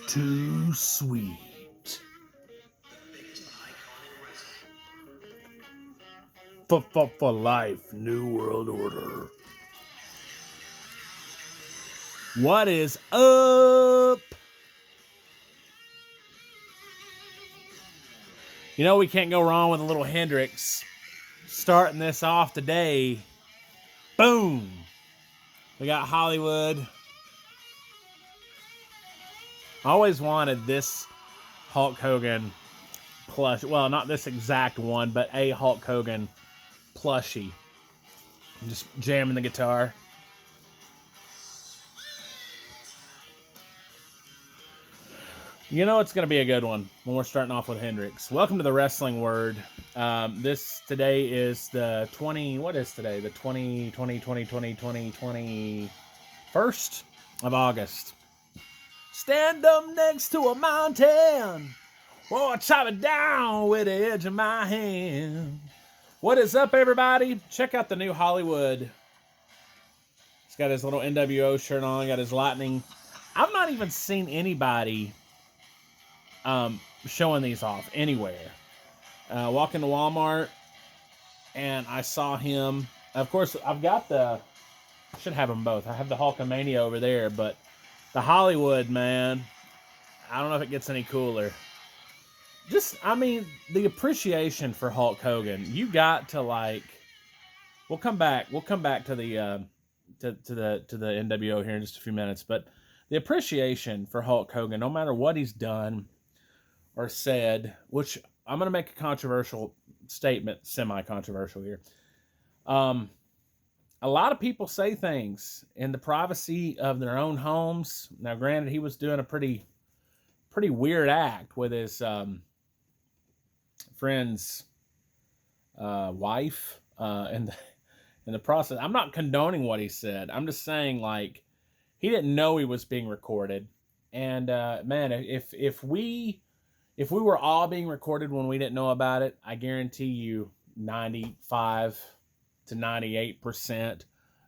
Too sweet. For life, New World Order. What is up? You know, we can't go wrong with a little Hendrix. Starting this off today. Boom. We got Hollywood. I always wanted this Hulk Hogan plush. Well, not this exact one, but a Hulk Hogan plushie. Just jamming the guitar. You know it's going to be a good one when we're starting off with Hendrix. Welcome to the Wrestling Word. This today is the 20, what is today? The 21st of August. Stand up next to a mountain. Oh, chop it down with the edge of my hand. What is up, everybody? Check out the new Hollywood. He's got his little NWO shirt on, got his lightning. I've not even seen anybody showing these off anywhere. Walking to Walmart, and I saw him. Of course, I've got I should have them both. I have the Hulkamania over there, but the Hollywood, man, I don't know if it gets any cooler. I mean, the appreciation for Hulk Hogan. You got to We'll come back to the to the NWO here in just a few minutes, but the appreciation for Hulk Hogan, no matter what he's done or said, which I'm going to make a controversial statement, semi-controversial here. A lot of people say things in the privacy of their own homes. Now, granted, he was doing a pretty weird act with his friend's wife in the process. I'm not condoning what he said. I'm just saying, he didn't know he was being recorded. And man, if we were all being recorded when we didn't know about it, I guarantee you 95 to 98%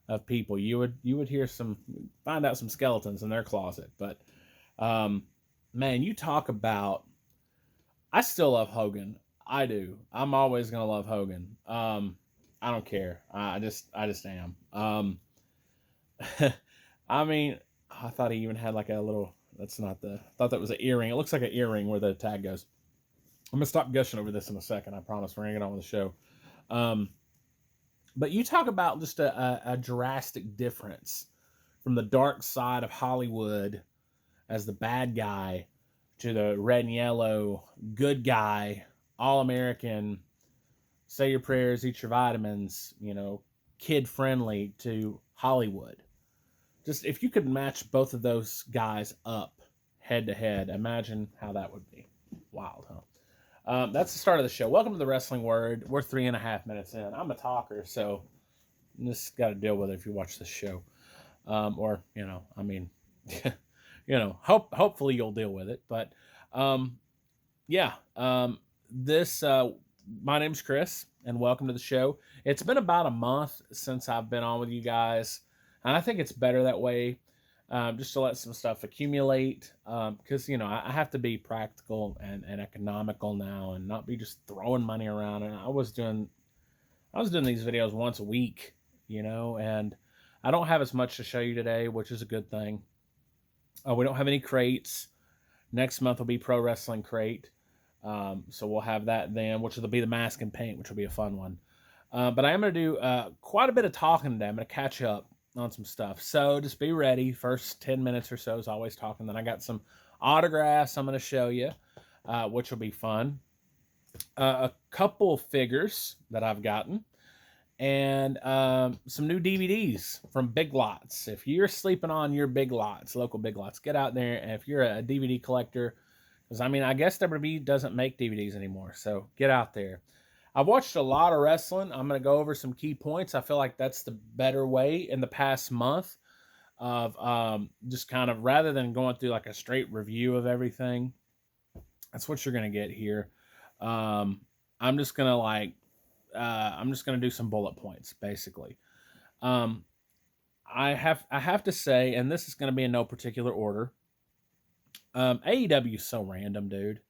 of people, you would find out some skeletons in their closet. But man, you talk about, I still love Hogan. I do. I'm always gonna love Hogan. I don't care. I just am. I mean, I thought he even had like a little. That's not I thought that was an earring. It looks like an earring where the tag goes. I'm going to stop gushing over this in a second. I promise. We're going to get on with the show. But you talk about just a drastic difference from the dark side of Hollywood as the bad guy to the red and yellow good guy, all-American, say your prayers, eat your vitamins, kid-friendly to Hollywood. Just if you could match both of those guys up head to head, imagine how that would be. Wild, huh? That's the start of the show. Welcome to the Wrestling Word. We're 3.5 minutes in. I'm a talker, so you just got to deal with it if you watch this show. Hopefully you'll deal with it. But my name's Chris, and welcome to the show. It's been about a month since I've been on with you guys. And I think it's better that way, just to let some stuff accumulate, because, I have to be practical and economical now and not be just throwing money around. And I was doing these videos once a week, and I don't have as much to show you today, which is a good thing. We don't have any crates. Next month will be Pro Wrestling Crate. So we'll have that then, which will be the mask and paint, which will be a fun one. But I am going to do quite a bit of talking today. I'm going to catch up on some stuff. So just be ready. First 10 minutes or so is always talking. Then I got some autographs I'm going to show you, which will be fun. A couple figures that I've gotten. And some new DVDs from Big Lots. If you're sleeping on your Big Lots, local Big Lots, get out there. And if you're a DVD collector, because I guess WWE doesn't make DVDs anymore. So get out there. I've watched a lot of wrestling. I'm going to go over some key points. I feel like that's the better way in the past month. of just kind of, rather than going through like a straight review of everything, that's what you're gonna get here. Um, I'm just gonna I'm just gonna do some bullet points basically. Um, I have to say, and this is gonna be in no particular order. AEW is so random, dude.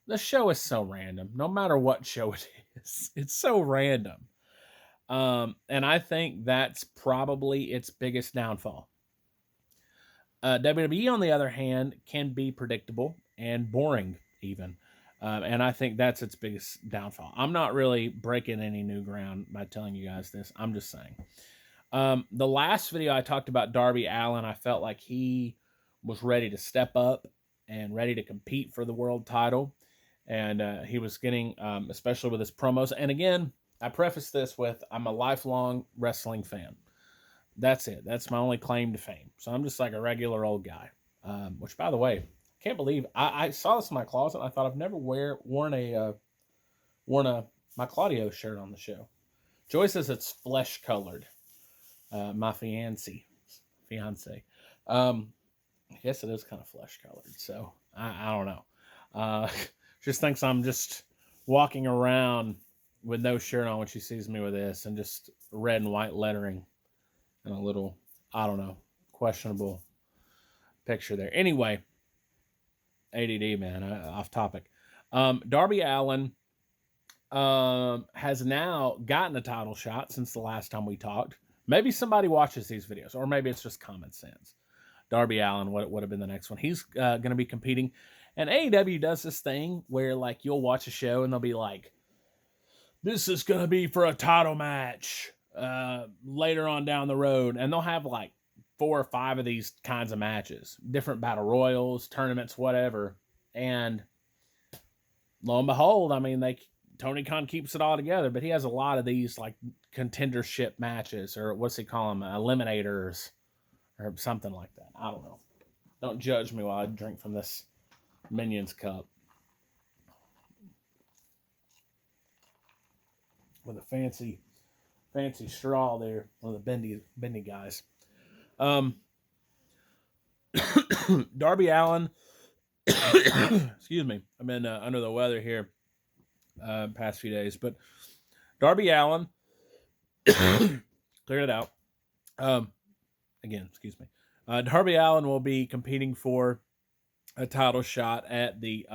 The show is so random. No matter what show it is, it's so random. And I think that's probably its biggest downfall. WWE, on the other hand, can be predictable and boring, even. And I think that's its biggest downfall. I'm not really breaking any new ground by telling you guys this. I'm just saying. The last video I talked about Darby Allin, I felt like he was ready to step up and ready to compete for the world title. And he was getting, especially with his promos. And again, I preface this with I'm a lifelong wrestling fan. That's it. That's my only claim to fame. So I'm just like a regular old guy. Which, by the way, I can't believe I saw this in my closet. And I thought I've never worn my Claudio shirt on the show. Joy says it's flesh colored. My fiance. I guess it is kind of flesh colored. So I don't know. Just thinks I'm just walking around with no shirt on when she sees me with this, and just red and white lettering and a little, I don't know, questionable picture there. Anyway, ADD, man, off topic. Darby Allin has now gotten a title shot since the last time we talked. Maybe somebody watches these videos, or maybe it's just common sense. Darby Allin would have been the next one. He's going to be competing. And AEW does this thing where, like, you'll watch a show and they'll be like, this is going to be for a title match later on down the road. And they'll have like 4 or 5 of these kinds of matches, different battle royals, tournaments, whatever. And lo and behold, I mean, Tony Khan keeps it all together, but he has a lot of these like contendership matches, or what's he call them, eliminators, or something like that. I don't know. Don't judge me while I drink from this Minions cup with a fancy straw there. One of the bendy guys. Darby Allin. Excuse me. I've been under the weather here past few days, but Darby Allin cleared it out. Again, excuse me. Darby Allin will be competing for a title shot at the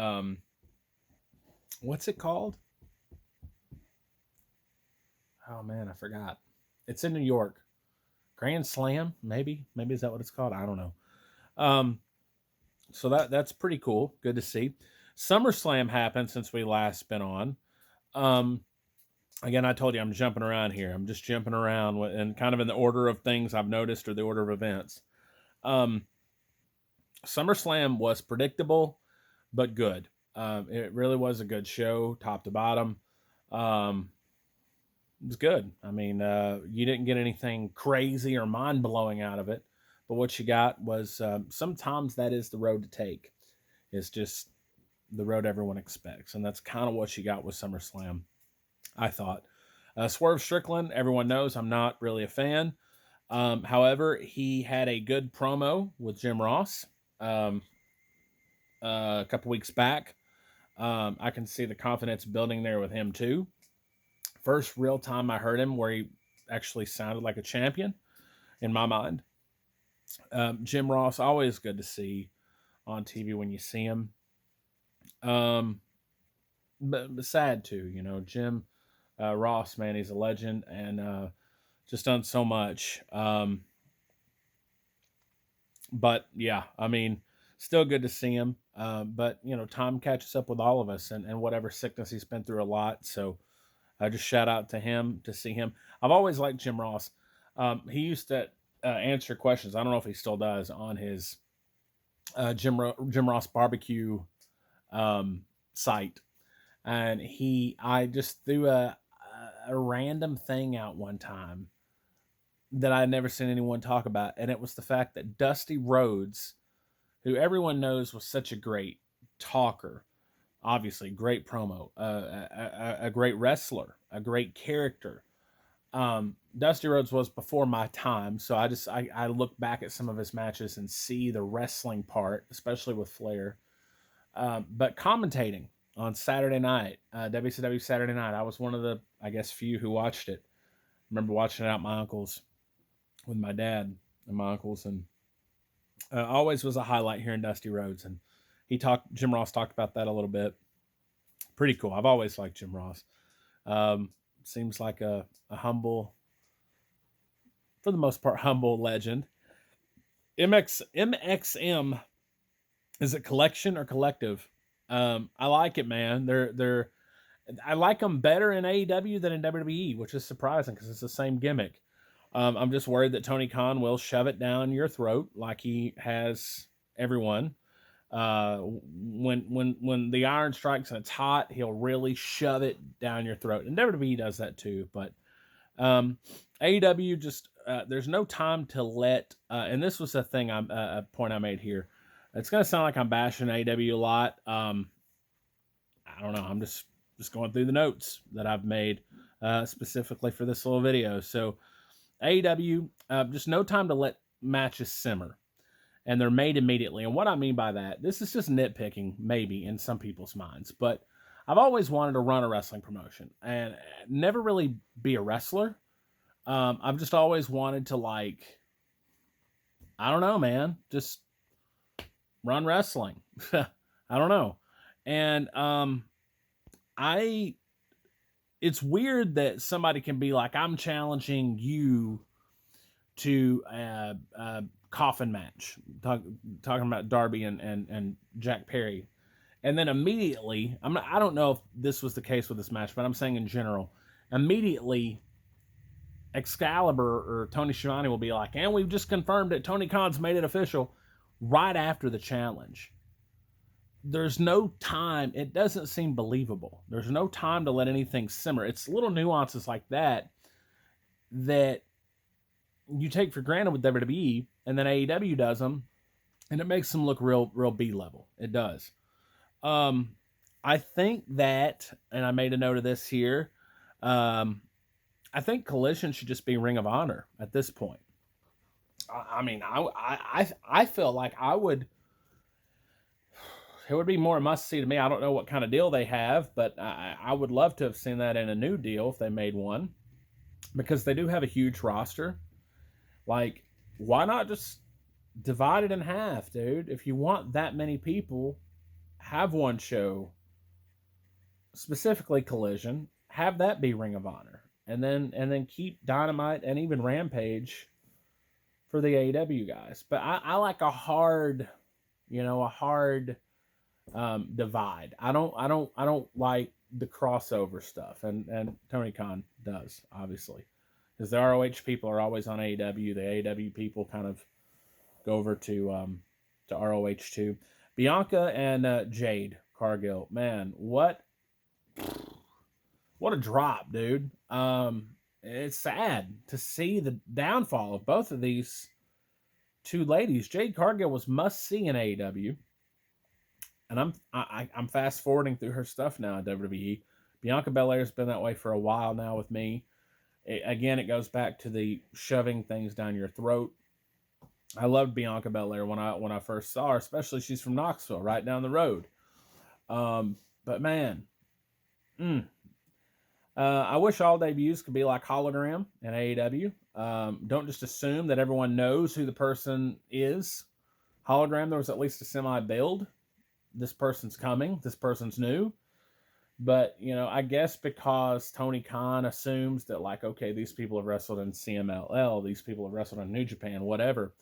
what's it called? Oh man, I forgot. It's in New York. Grand Slam, maybe is that what it's called? I don't know. So that's pretty cool. Good to see. SummerSlam happened since we last been on. Again, I told you I'm jumping around here. I'm just jumping around and kind of in the order of things I've noticed, or the order of events. SummerSlam was predictable, but good. It really was a good show, top to bottom. It was good. I mean, you didn't get anything crazy or mind-blowing out of it, but what you got was sometimes that is the road to take. It's just the road everyone expects, and that's kind of what you got with SummerSlam, I thought. Swerve Strickland, everyone knows I'm not really a fan. However, he had a good promo with Jim Ross a couple weeks back. I can see the confidence building there with him too. First real time I heard him where he actually sounded like a champion in my mind. Jim Ross, always good to see on TV when you see him. But sad too, you know, Jim Ross, man, he's a legend, and just done so much. But yeah, I mean, still good to see him. But you know, time catches up with all of us, and whatever sickness he's been through a lot. So I just shout out to him to see him. I've always liked Jim Ross. He used to answer questions. I don't know if he still does on his Jim Ross barbecue site. And I just threw a random thing out one time that I had never seen anyone talk about, and it was the fact that Dusty Rhodes, who everyone knows was such a great talker, obviously great promo, a great wrestler, a great character, Dusty Rhodes was before my time, so I look back at some of his matches and see the wrestling part, especially with Flair. But commentating on Saturday night, WCW Saturday night, I was one of the, I guess, few who watched it. I remember watching it at my uncle's with my dad and my uncles, and always was a highlight hearing Dusty Rhodes. And Jim Ross talked about that a little bit. Pretty cool. I've always liked Jim Ross. Seems like a humble, for the most part, humble legend. MXM, is it collection or collective? I like it, man. I like them better in AEW than in WWE, which is surprising because it's the same gimmick. I'm just worried that Tony Khan will shove it down your throat like he has everyone. When the iron strikes and it's hot, he'll really shove it down your throat. And WWE does that too. But AEW just there's no time to let. And this was a thing a point I made here. It's gonna sound like I'm bashing AEW a lot. I don't know. I'm just going through the notes that I've made specifically for this little video. So AEW, just no time to let matches simmer. And they're made immediately. And what I mean by that, this is just nitpicking, maybe, in some people's minds. But I've always wanted to run a wrestling promotion and never really be a wrestler. I've just always wanted to, like, I don't know, man, just run wrestling. I don't know. And it's weird that somebody can be like, I'm challenging you to a coffin match, talking about Darby and Jack Perry. And then immediately, I don't know if this was the case with this match, but I'm saying in general, immediately Excalibur or Tony Schiavone will be like, and we've just confirmed it, Tony Khan's made it official, right after the challenge. There's no time. It doesn't seem believable. There's no time to let anything simmer. It's little nuances like that you take for granted with WWE, and then AEW does them, and it makes them look real B level. It does. I think that, and I made a note of this here. I think Collision should just be Ring of Honor at this point. I mean, I feel like it would be more a must-see to me. I don't know what kind of deal they have, but I would love to have seen that in a new deal if they made one, because they do have a huge roster. Like, why not just divide it in half, dude? If you want that many people, have one show, specifically Collision, have that be Ring of Honor, and then keep Dynamite and even Rampage for the AEW guys. But I like a hard divide. I don't like the crossover stuff, and Tony Khan does, obviously, because the ROH people are always on AEW. The AEW people kind of go over to ROH too. Bianca and Jade Cargill, man, what a drop, dude. It's sad to see the downfall of both of these two ladies. Jade Cargill was must see in AEW. And I'm fast forwarding through her stuff now at WWE. Bianca Belair's been that way for a while now with me. Again, it goes back to the shoving things down your throat. I loved Bianca Belair when I first saw her, especially she's from Knoxville, right down the road. But man, I wish all debuts could be like Hologram in AEW. Don't just assume that everyone knows who the person is. Hologram, there was at least a semi-build. This person's coming. This person's new. But, I guess because Tony Khan assumes that, like, okay, these people have wrestled in CMLL, these people have wrestled in New Japan, whatever.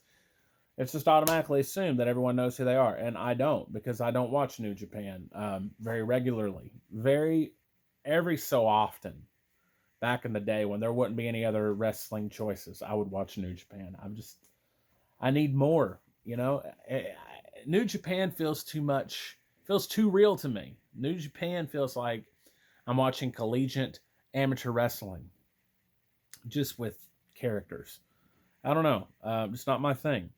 It's just automatically assumed that everyone knows who they are. And I don't, because I don't watch New Japan very regularly. Every so often, back in the day when there wouldn't be any other wrestling choices, I would watch New Japan. I need more, New Japan feels too real to me. New Japan feels like I'm watching collegiate amateur wrestling, just with characters. I don't know. It's not my thing.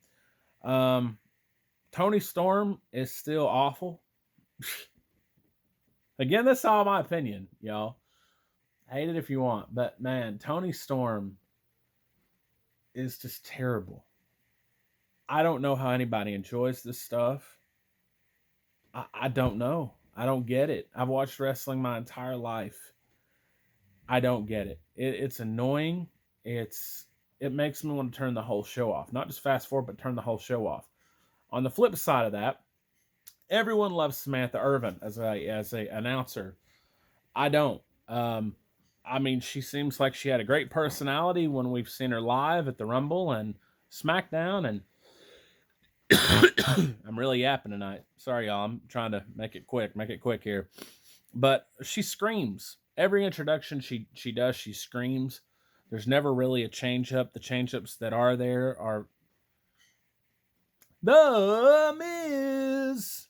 Tony Storm is still awful. Again, that's all my opinion, y'all. Hate it if you want. But, man, Tony Storm, is just terrible. I don't know how anybody enjoys this stuff. I don't know. I don't get it. I've watched wrestling my entire life. I don't get it. It's annoying. It's it makes me want to turn the whole show off. Not just fast forward, but turn the whole show off. On the flip side of that, everyone loves Samantha Irvin as a announcer. I don't. I mean, she seems like she had a great personality when we've seen her live at the Rumble and SmackDown, and I'm really yapping tonight. Sorry, y'all. I'm trying to make it quick here. But she screams. Every introduction she does, she screams. There's never really a change up. The change ups that are there are The Miz,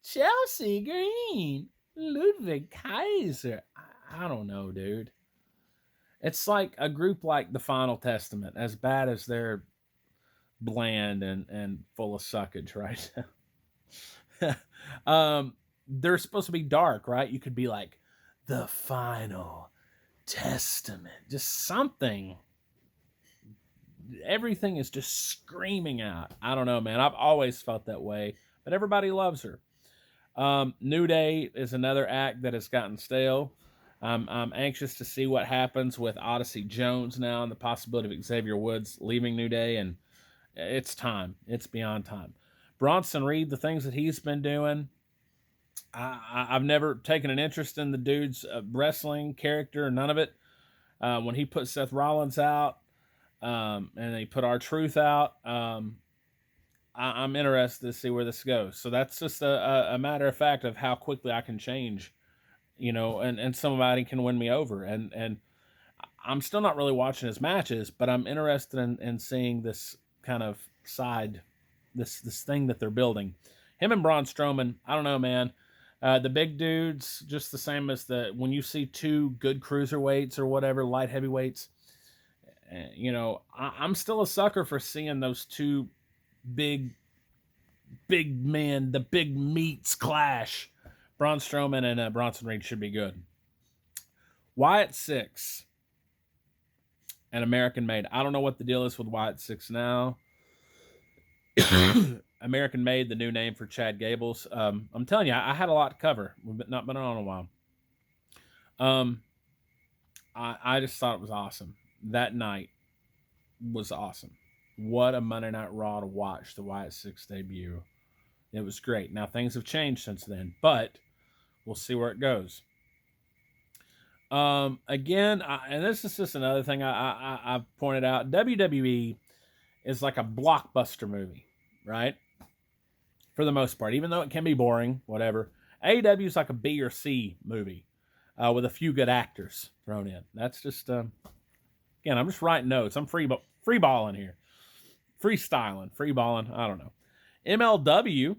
Chelsea Green, Ludwig Kaiser. I don't know, dude. It's like a group like the Final Testament, as bad as they're bland and full of suckage right now. They're supposed to be dark, right? You could be like the Final Testament, just something. Everything is just screaming out. I don't know, man. I've always felt that way, but everybody loves her. New Day is another act that has gotten stale. I'm anxious to see what happens with Odyssey Jones now and the possibility of Xavier Woods leaving New Day, and it's time. It's beyond time. Bronson Reed, the things that he's been doing, I've never taken an interest in the dude's wrestling character, none of it. When he put Seth Rollins out, and he put R-Truth out, I'm interested to see where this goes. So that's just a matter of fact of how quickly I can change, and somebody can win me over. And I'm still not really watching his matches, but I'm interested in seeing this kind of side, this thing that they're building. Him and Braun Strowman, I don't know, man. The big dudes, just the same as when you see two good cruiserweights or whatever, light heavyweights, I'm still a sucker for seeing those two big men, the big meats clash. Braun Strowman and Bronson Reed should be good. Wyatt Six, an American made. I don't know what the deal is with Wyatt Six now. American made, the new name for Chad Gables. I'm telling you, I had a lot to cover. We've not been on a while. I just thought it was awesome. That night was awesome. What a Monday Night Raw to watch the Wyatt Six debut. It was great. Now things have changed since then, but we'll see where it goes. Again, and this is just another thing I've pointed out. WWE is like a blockbuster movie, right? For the most part, even though it can be boring, whatever. AEW is like a B or C movie with a few good actors thrown in. That's just, again, I'm just writing notes. I'm free balling here. Freestyling, free balling, I don't know. MLW,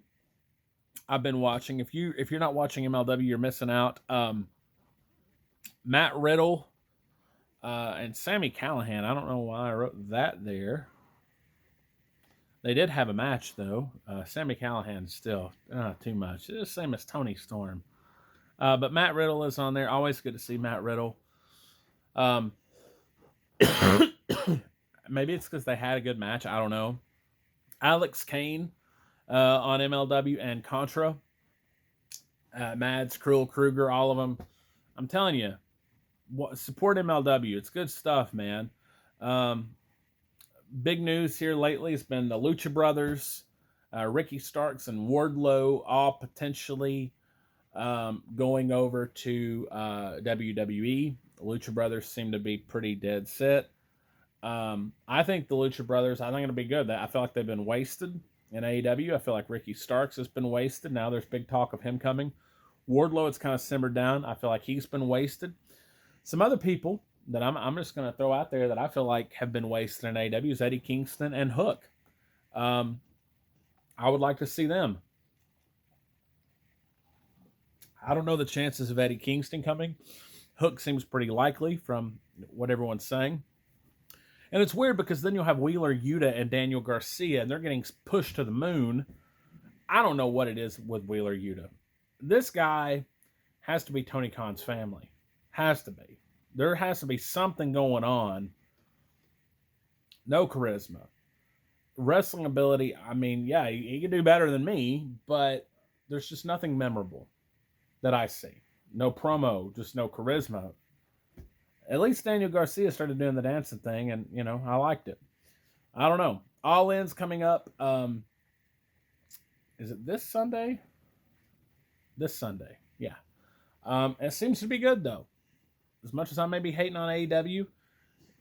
I've been watching. If you're not watching MLW, you're missing out. Matt Riddle and Sami Callihan. I don't know why I wrote that there. They did have a match, though. Sami Callihan still too much. It's the same as Tony Storm. But Matt Riddle is on there. Always good to see Matt Riddle. Maybe it's because they had a good match. I don't know. Alex Kane on MLW and Contra. Mads, Cruel, Kruger, all of them. I'm telling you, support MLW. It's good stuff, man. Big news here lately has been the Lucha Brothers, Ricky Starks and Wardlow, all potentially going over to WWE. The Lucha Brothers seem to be pretty dead set. I think the Lucha Brothers, I think it'll be good. I feel like they've been wasted in AEW. I feel like Ricky Starks has been wasted. Now there's big talk of him coming. Wardlow, it's kind of simmered down. I feel like he's been wasted. Some other people that I'm just going to throw out there that I feel like have been wasted in AEW is Eddie Kingston and Hook. I would like to see them. I don't know the chances of Eddie Kingston coming. Hook seems pretty likely from what everyone's saying. And it's weird because then you'll have Wheeler Yuta and Daniel Garcia, and they're getting pushed to the moon. I don't know what it is with Wheeler Yuta. This guy has to be Tony Khan's family. Has to be. There has to be something going on No charisma. Wrestling ability, I mean, yeah, he can do better than me, but there's just nothing memorable that I see. No promo, just no charisma. At least Daniel Garcia started doing the dancing thing, and I liked it. I don't know. All In's coming up. Is it this Sunday? This Sunday, yeah. It seems to be good though. As much as I may be hating on AEW,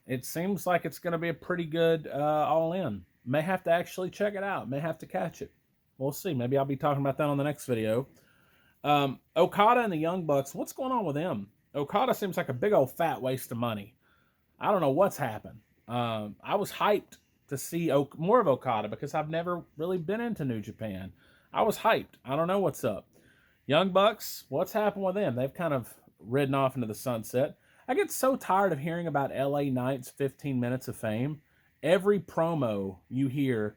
it seems like it's going to be a pretty good All In. May have to actually check it out. May have to catch it. We'll see. Maybe I'll be talking about that on the next video. Okada and the Young Bucks. What's going on with them? Okada seems like a big old fat waste of money. I don't know what's happened. I was hyped to see more of Okada because I've never really been into New Japan. I was hyped. I don't know what's up. Young Bucks, what's happened with them? They've kind of ridden off into the sunset. I get so tired of hearing about LA Knight's 15 minutes of fame. Every promo you hear,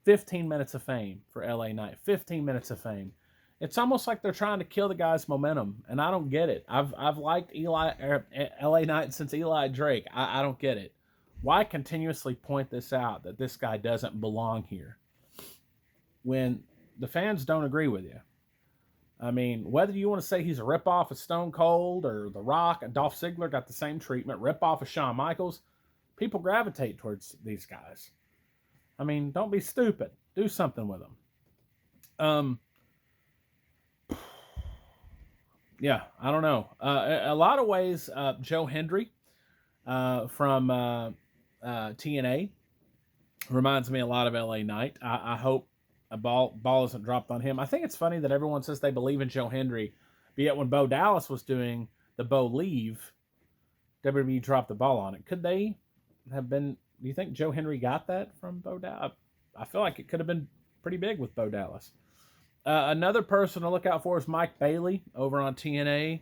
15 minutes of fame for LA Knight. 15 minutes of fame. It's almost like they're trying to kill the guy's momentum, and I don't get it. I've liked LA Knight since Eli Drake. I don't get it. Why continuously point this out that this guy doesn't belong here when the fans don't agree with you? I mean, whether you want to say he's a ripoff of Stone Cold or The Rock and Dolph Ziggler got the same treatment, ripoff of Shawn Michaels, people gravitate towards these guys. I mean, don't be stupid. Do something with them. Yeah, I don't know. A lot of ways, Joe Hendry from TNA reminds me a lot of LA Knight. I hope a ball isn't dropped on him. I think it's funny that everyone says they believe in Joe Hendry, but yet when Bo Dallas was doing the Bo Leave, WWE dropped the ball on it. Could they have been? Do you think Joe Hendry got that from Bo Dallas? I feel like it could have been pretty big with Bo Dallas. Another person to look out for is Mike Bailey over on TNA.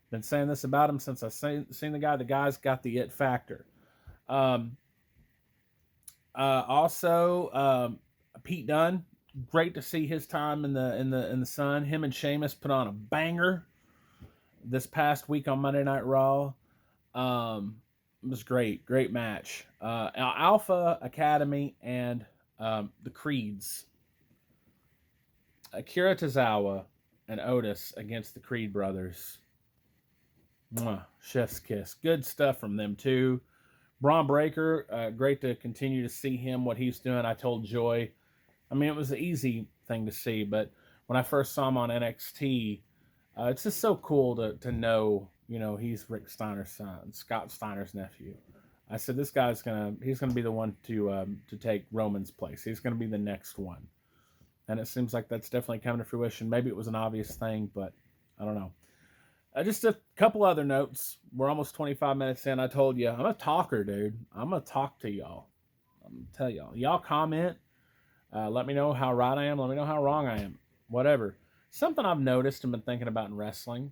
Been saying this about him since I've seen the guy. The guy's got the it factor. Also, Pete Dunne. Great to see his time in the sun. Him and Sheamus put on a banger this past week on Monday Night Raw. It was great match. Alpha Academy and the Creeds. Akira Tozawa and Otis against the Creed brothers. Mwah, chef's kiss. Good stuff from them too. Braun Breaker, great to continue to see him, what he's doing. I told Joy, I mean, it was an easy thing to see, but when I first saw him on NXT, it's just so cool to know, he's Rick Steiner's son, Scott Steiner's nephew. I said, this guy's he's gonna be the one to take Roman's place. He's gonna be the next one. And it seems like that's definitely coming to fruition. Maybe it was an obvious thing, but I don't know. Just a couple other notes. We're almost 25 minutes in. I told you, I'm a talker, dude. I'm going to talk to y'all. I'm going to tell y'all. Y'all comment. Let me know how right I am. Let me know how wrong I am. Whatever. Something I've noticed and been thinking about in wrestling.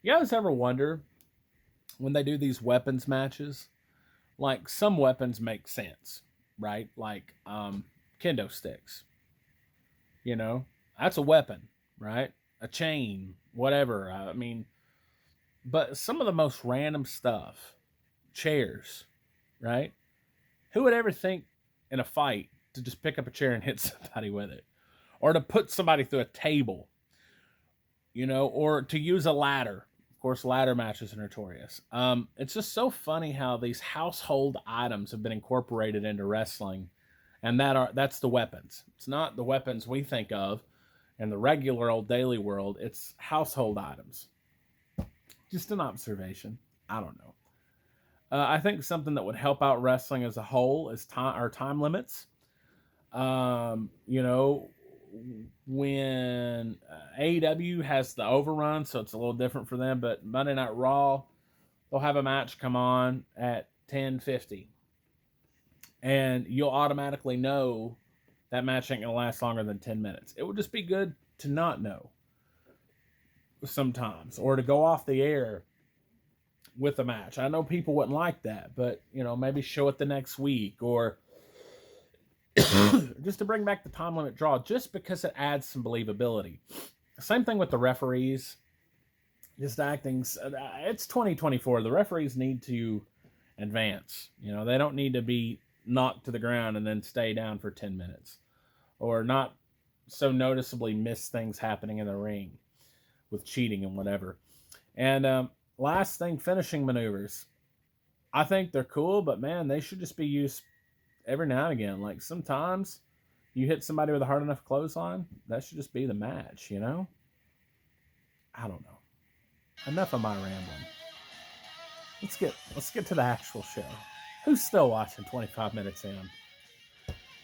You guys ever wonder when they do these weapons matches? Like, some weapons make sense, right? Like, kendo sticks. That's a weapon, right? A chain, whatever. I mean, but some of the most random stuff, chairs, right? Who would ever think in a fight to just pick up a chair and hit somebody with it? Or to put somebody through a table, or to use a ladder. Of course, ladder matches are notorious. It's just so funny how these household items have been incorporated into wrestling. And that's the weapons. It's not the weapons we think of in the regular old daily world. It's household items. Just an observation. I don't know. I think something that would help out wrestling as a whole is time limits. When AEW has the overrun, so it's a little different for them, but Monday Night Raw, they'll have a match come on at 10:50. And you'll automatically know that match ain't going to last longer than 10 minutes. It would just be good to not know sometimes, or to go off the air with a match. I know people wouldn't like that, but, maybe show it the next week, or just to bring back the time limit draw, just because it adds some believability. Same thing with the referees. Just acting. It's 2024. The referees need to advance. You know, they don't need to be knocked to the ground and then stay down for 10 minutes, or not so noticeably miss things happening in the ring with cheating and whatever. And last thing, finishing maneuvers. I think they're cool, but man, they should just be used every now and again. Like sometimes you hit somebody with a hard enough clothesline, that should just be the match, you know? I don't know. Enough of my rambling. Let's get to the actual show. Who's still watching 25 minutes in?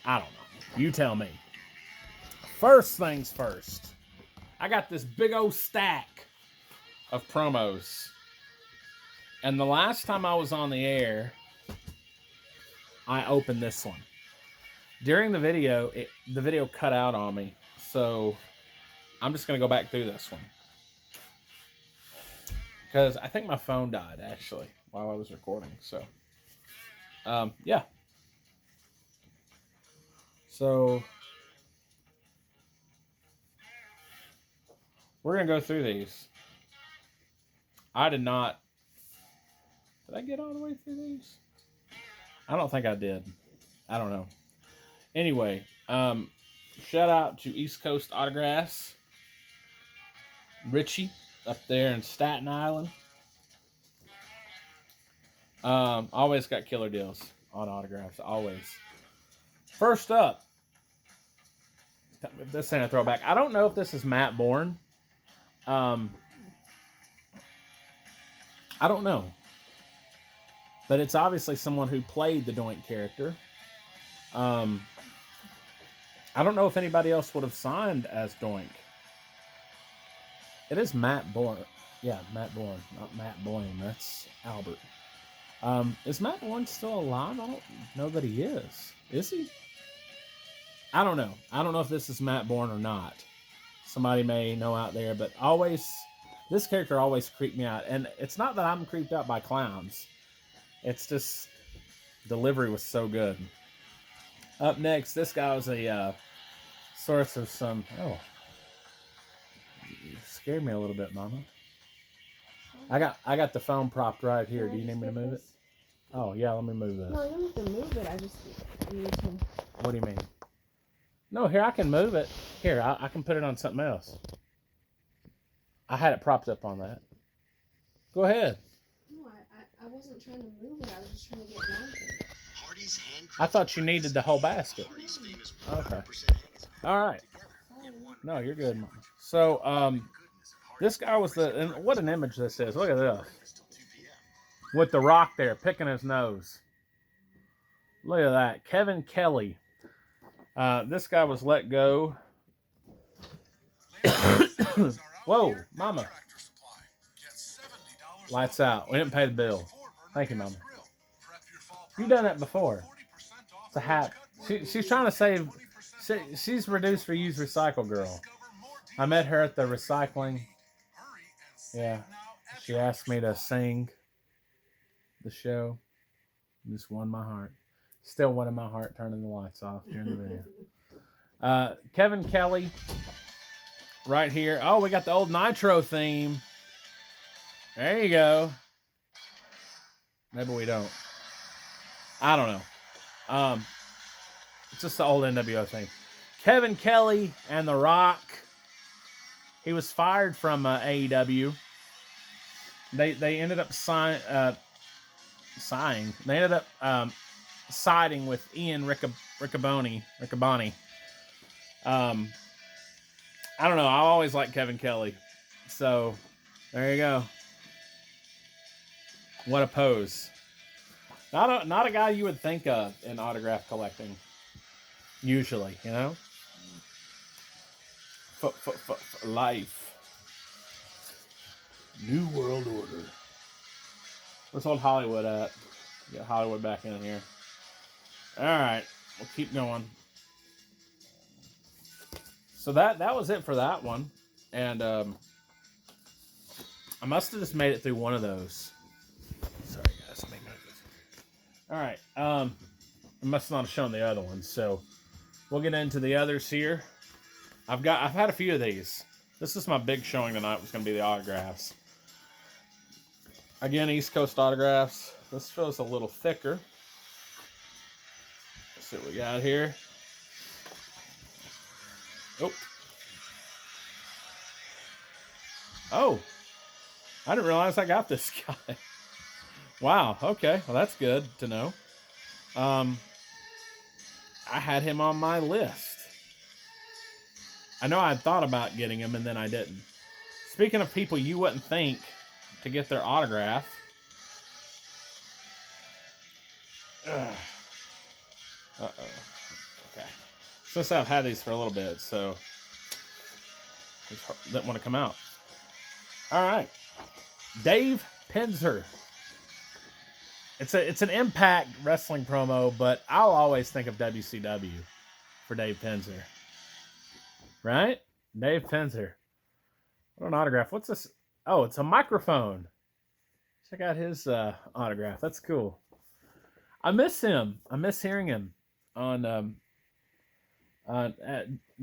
I don't know. You tell me. First things first. I got this big old stack of promos. And the last time I was on the air, I opened this one. During the video, the video cut out on me. So I'm just going to go back through this one. Because I think my phone died, actually, while I was recording. So, yeah. So, we're going to go through these. I did not... Did I get all the way through these? I don't think I did. I don't know. Anyway, shout out to East Coast Autographs. Richie up there in Staten Island. Always got killer deals on autographs. Always. First up, this ain't a throwback. I don't know if this is Matt Bourne. I don't know. But it's obviously someone who played the Doink character. I don't know if anybody else would have signed as Doink. It is Matt Bourne. Yeah, Matt Bourne, not Matt Boyne. That's Albert. Is Matt Bourne still alive? I don't know that he is. Is he? I don't know. I don't know if this is Matt Bourne or not. Somebody may know out there, but this character always creeped me out. And it's not that I'm creeped out by clowns. It's just delivery was so good. Up next, this guy was a source of some... Oh. You scared me a little bit, Mama. I got the phone propped right here. Do you need me to move it? Oh, yeah, let me move this. No, you don't have to move it. I need to... What do you mean? No, here, I can move it. Here, I can put it on something else. I had it propped up on that. Go ahead. No, I wasn't trying to move it. I was just trying to get mounted. I thought you needed the whole basket. Okay. All right. No, you're good, Mama. So, this guy was and what an image this is. Look at this. With the Rock there, picking his nose. Look at that. Kevin Kelly. This guy was let go. Whoa, Mama. Lights out. We didn't pay the bill. Thank you, Mama. You've done that before. It's a hat. She's trying to save... She's reduced for used recycle girl. I met her at the recycling. Yeah. She asked me to sing the show. Just won my heart. Still won in my heart turning the lights off during the video. Kevin Kelly. Right here. Oh, we got the old Nitro theme. There you go. Maybe we don't. I don't know. It's just the old NWO thing. Kevin Kelly and The Rock. He was fired from AEW. They ended up signing. They ended up siding with Ian Riccaboni. I don't know. I always liked Kevin Kelly. So there you go. What a pose. Not a guy you would think of in autograph collecting. Usually, you know? Life. New World Order. Where's old Hollywood at? Get Hollywood back in here. Alright. We'll keep going. So that was it for that one. And I must have just made it through one of those. Sorry guys, let me move this. Alright. I must not have shown the other ones, so we'll get into the others here. I've had a few of these. This is my big showing tonight. Was going to be the autographs. Again, East Coast Autographs. This feels a little thicker. Let's see what we got here. Oh. Oh. I didn't realize I got this guy. Wow. Okay. Well, that's good to know. I had him on my list. I know I'd thought about getting him and then I didn't. Speaking of people you wouldn't think to get their autograph. Uh-oh. Okay. Since I've had these for a little bit, so didn't want to come out. All right. Dave Penzer. It's an Impact Wrestling promo, but I'll always think of WCW for Dave Penzer. Right? Dave Penzer. What an autograph. What's this? Oh, it's a microphone. Check out his autograph. That's cool. I miss him. I miss hearing him on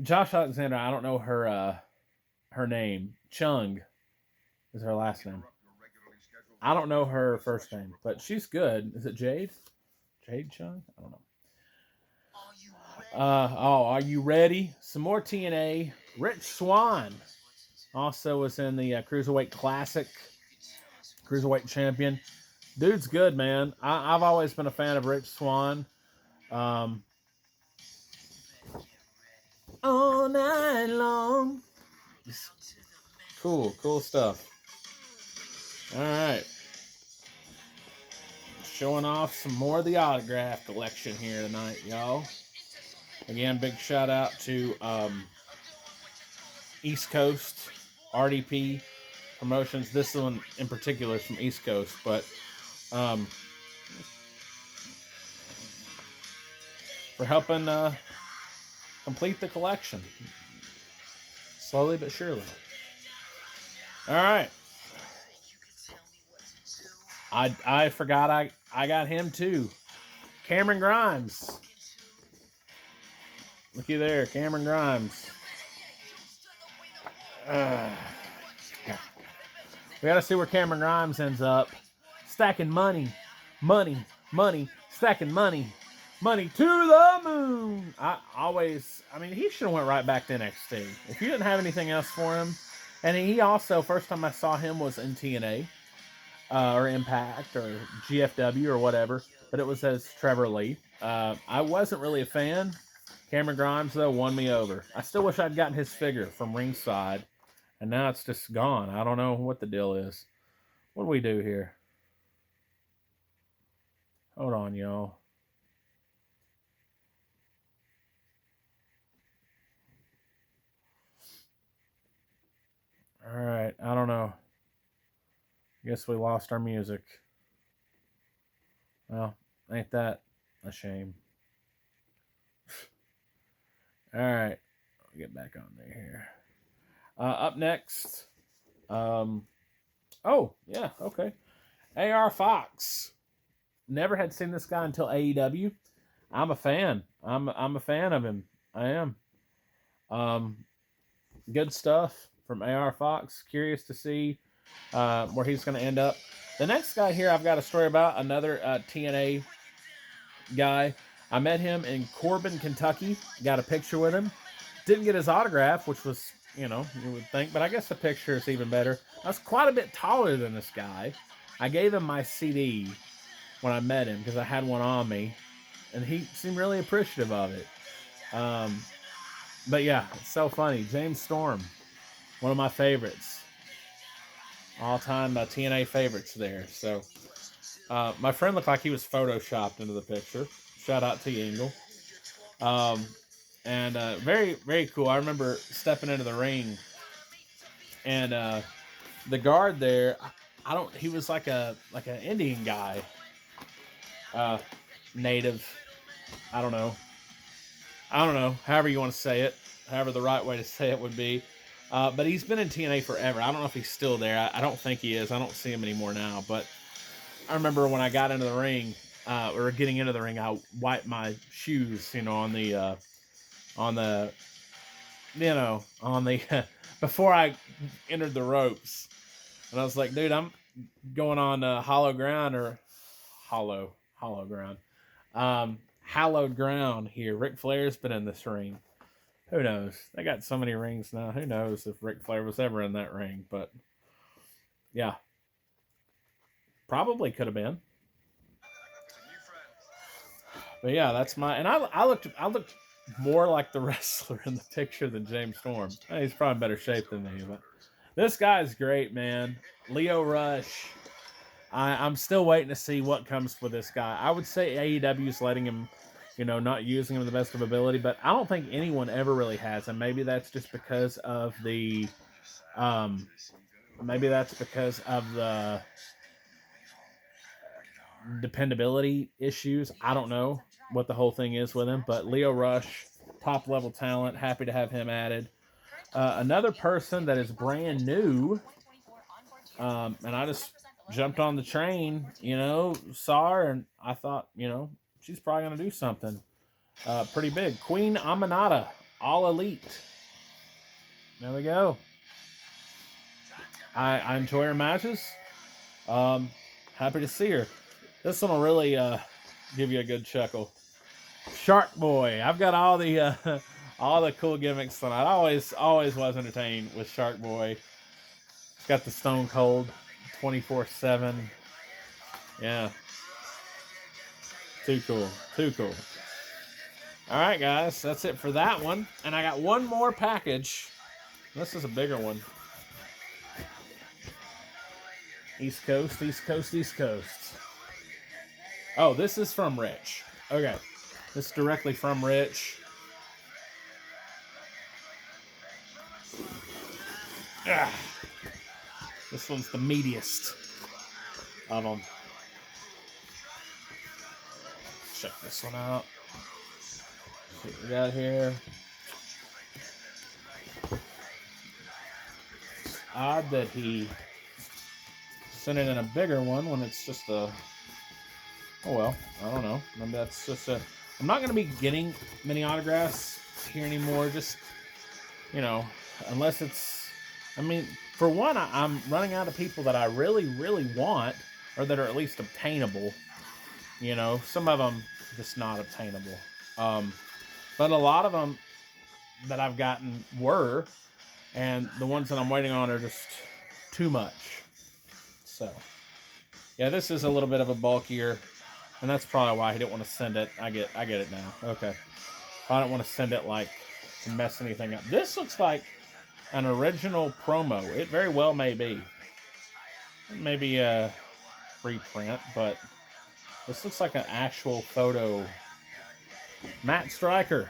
Josh Alexander. I don't know her name. Chung is her last name. I don't know her first name, but she's good. Is it Jade? Jade Chung? I don't know. Are you ready? Some more TNA. Rich Swann also was in the Cruiserweight Classic. Cruiserweight Champion. Dude's good, man. I've always been a fan of Rich Swann. All night long. Cool stuff. All right. Showing off some more of the autograph collection here tonight, y'all. Again, big shout out to East Coast RDP Promotions. This one in particular is from East Coast, but for helping complete the collection. Slowly but surely. All right. I forgot I got him too. Cameron Grimes. Looky there, Cameron Grimes. We got to see where Cameron Grimes ends up. Stacking money, stacking money to the moon. He should have went right back to NXT. If you didn't have anything else for him, and he also, first time I saw him was in TNA, or Impact, or GFW, or whatever, but it was as Trevor Lee. I wasn't really a fan. Cameron Grimes, though, won me over. I still wish I'd gotten his figure from ringside, and now it's just gone. I don't know what the deal is. What do we do here? Hold on, y'all. All right, I don't know. I guess we lost our music. Well, ain't that a shame? All right, I'll get back on there here. Up next, oh yeah, okay. AR Fox. Never had seen this guy until AEW. I'm a fan. I'm a fan of him. I am. Good stuff from AR Fox. Curious to see where he's going to end up. The next guy here I've got a story about, another TNA guy. I met him in Corbin, Kentucky. Got a picture with him. Didn't get his autograph, which was, you would think, but I guess the picture is even better. I was quite a bit taller than this guy. I gave him my CD when I met him because I had one on me, and he seemed really appreciative of it. But yeah, it's so funny. James Storm, one of my favorites. All-time TNA favorites there. So my friend looked like he was photoshopped into the picture. Shout out to you, Engel. And very, very cool. I remember stepping into the ring, and the guard there, he was like an Indian guy, native. I don't know. However you want to say it, however the right way to say it would be. But he's been in TNA forever. I don't know if he's still there. I don't think he is. I don't see him anymore now. But I remember when I got into the ring, or getting into the ring, I wiped my shoes, on the before I entered the ropes. And I was like, dude, I'm going on hollow ground or hollow ground. Hallowed ground here. Ric Flair's been in this ring. Who knows? They got so many rings now. Who knows if Ric Flair was ever in that ring? But yeah, probably could have been. But yeah, that's my. And I looked more like the wrestler in the picture than James Storm. He's probably in better shape than me, but this guy's great, man. Lio Rush. I'm still waiting to see what comes with this guy. I would say AEW is letting him, not using him to the best of ability, but I don't think anyone ever really has, and maybe that's just because of the, maybe that's because of the dependability issues. I don't know what the whole thing is with him, but Lio Rush, top level talent. Happy to have him added. Another person that is brand new, and I just jumped on the train, saw her, and I thought, she's probably going to do something pretty big. Queen Aminata, All Elite. There we go. I enjoy her matches. Happy to see her. This one will really give you a good chuckle. Shark Boy. I've got all the cool gimmicks tonight. I always was entertained with Shark Boy. It's got the Stone Cold 24/7. Yeah. Too cool. Too cool. All right, guys. That's it for that one. And I got one more package. This is a bigger one. East Coast, East Coast, East Coast. Oh, this is from Rich. Okay. This is directly from Rich. Ah. This one's the meatiest of them. Check this one out. See what we got here. It's odd that he sent it in a bigger one when it's just a... Oh well, I don't know. Maybe that's just a... I'm not going to be getting many autographs here anymore. Just, unless it's... I mean, for one, I'm running out of people that I really, really want, or that are at least obtainable. Some of them just not obtainable. But a lot of them that I've gotten were, and the ones that I'm waiting on are just too much. So, yeah, this is a little bit of a bulkier, and that's probably why he didn't want to send it. I get it now. Okay. I don't want to send it to mess anything up. This looks like an original promo. It very well may be. It may be a reprint, but this looks like an actual photo. Matt Stryker.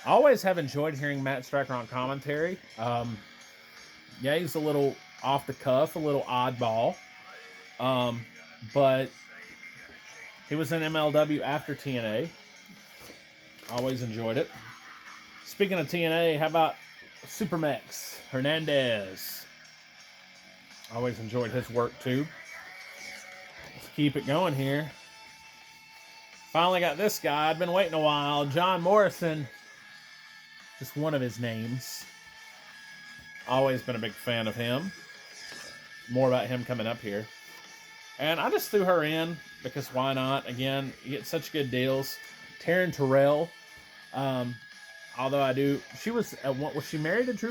I always have enjoyed hearing Matt Stryker on commentary. Yeah, he's a little off the cuff, a little oddball. But he was in MLW after TNA. Always enjoyed it. Speaking of TNA, how about Supermex Hernandez? Always enjoyed his work too. Let's keep it going here. Finally got this guy. I'd been waiting a while. John Morrison. Just one of his names. Always been a big fan of him. More about him coming up here. And I just threw her in because why not? Again, you get such good deals. Taryn Terrell. Although she was she married to Drew